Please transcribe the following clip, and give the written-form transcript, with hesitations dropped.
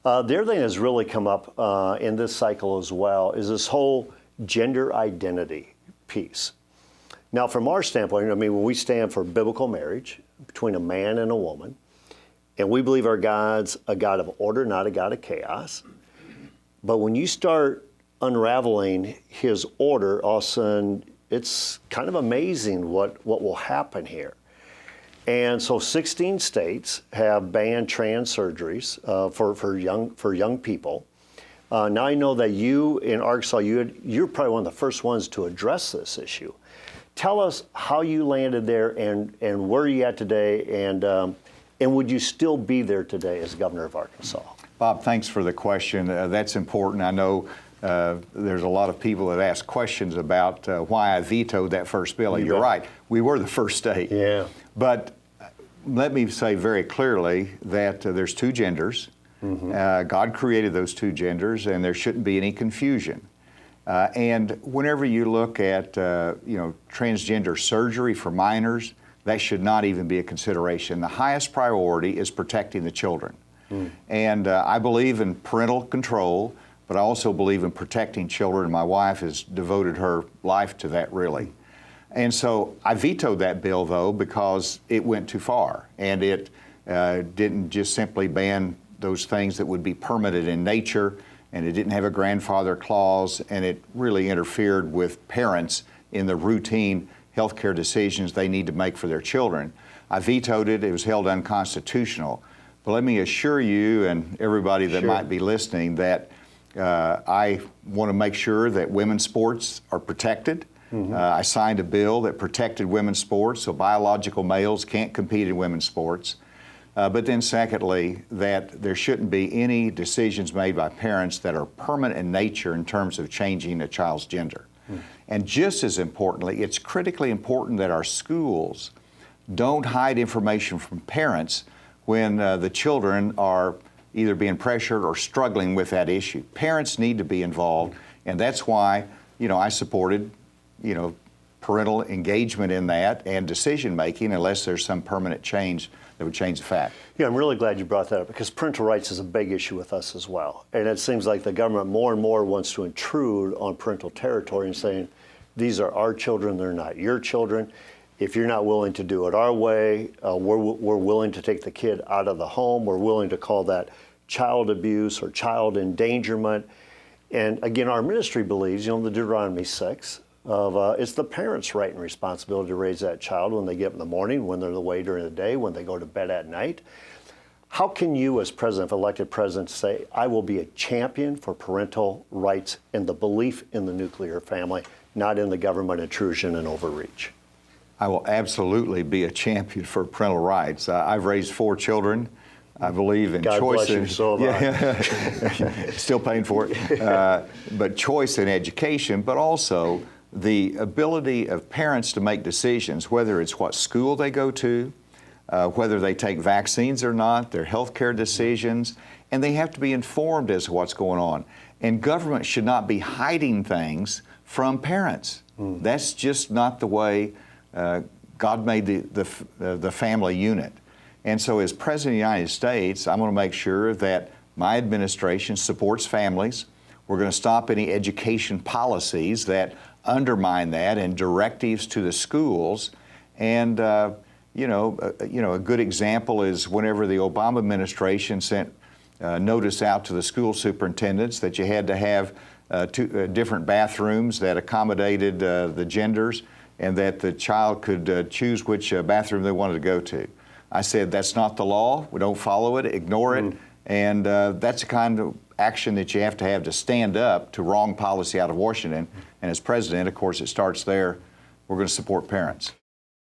The other thing that's really come up in this cycle as well is this whole gender identity piece. Now, from our standpoint, I mean, when we stand for biblical marriage between a man and a woman, and we believe our God's a God of order, not a God of chaos. But when you start unraveling his order, all of a sudden, it's kind of amazing what will happen here. And so 16 states have banned trans surgeries for young people. Now I know that you in Arkansas, you're probably one of the first ones to address this issue. Tell us how you landed there and where you're at today, and would you still be there today as governor of Arkansas? Bob, thanks for the question. That's important. I know there's a lot of people that ask questions about why I vetoed that first bill. You're right. We were the first state. Yeah. But let me say very clearly that there's two genders. Mm-hmm. God created those two genders, and there shouldn't be any confusion. And whenever you look at transgender surgery for minors, that should not even be a consideration. The highest priority is protecting the children. And I believe in parental control, but I also believe in protecting children. My wife has devoted her life to that, really. And so I vetoed that bill, though, because it went too far. And it didn't just simply ban those things that would be permitted in nature, and it didn't have a grandfather clause, and it really interfered with parents in the routine health care decisions they need to make for their children. I vetoed it. It was held unconstitutional. But let me assure you and everybody that might be listening that I want to make sure that women's sports are protected. Mm-hmm. I signed a bill that protected women's sports, so biological males can't compete in women's sports. But then secondly, that there shouldn't be any decisions made by parents that are permanent in nature in terms of changing a child's gender. Mm. And just as importantly, it's critically important that our schools don't hide information from parents when the children are either being pressured or struggling with that issue. Parents need to be involved, and that's why, I supported, parental engagement in that and decision-making unless there's some permanent change that would change the fact. Yeah, I'm really glad you brought that up because parental rights is a big issue with us as well. And it seems like the government more and more wants to intrude on parental territory and saying, these are our children, they're not your children. If you're not willing to do it our way, we're willing to take the kid out of the home. We're willing to call that child abuse or child endangerment. And again, our ministry believes, the Deuteronomy 6, it's the parents' right and responsibility to raise that child when they get up in the morning, when they're away during the day, when they go to bed at night. How can you, as president, elected president, say, I will be a champion for parental rights and the belief in the nuclear family, not in the government intrusion and overreach? I will absolutely be a champion for parental rights. I've raised 4 children. I believe in God choice. Bless you, so have I. Still paying for it. But choice in education, but also the ability of parents to make decisions, whether it's what school they go to, whether they take vaccines or not, their health care decisions, and they have to be informed as to what's going on. And government should not be hiding things from parents. That's just not the way God made the family unit. And so as President of the United States, I'm going to make sure that my administration supports families. We're going to stop any education policies that undermine that and directives to the schools. And, a good example is whenever the Obama administration sent notice out to the school superintendents that you had to have 2 different bathrooms that accommodated the genders, and that the child could choose which bathroom they wanted to go to. I said, that's not the law. We don't follow it, ignore it. And that's the kind of action that you have to stand up to wrong policy out of Washington. And as president, of course, it starts there. We're going to support parents.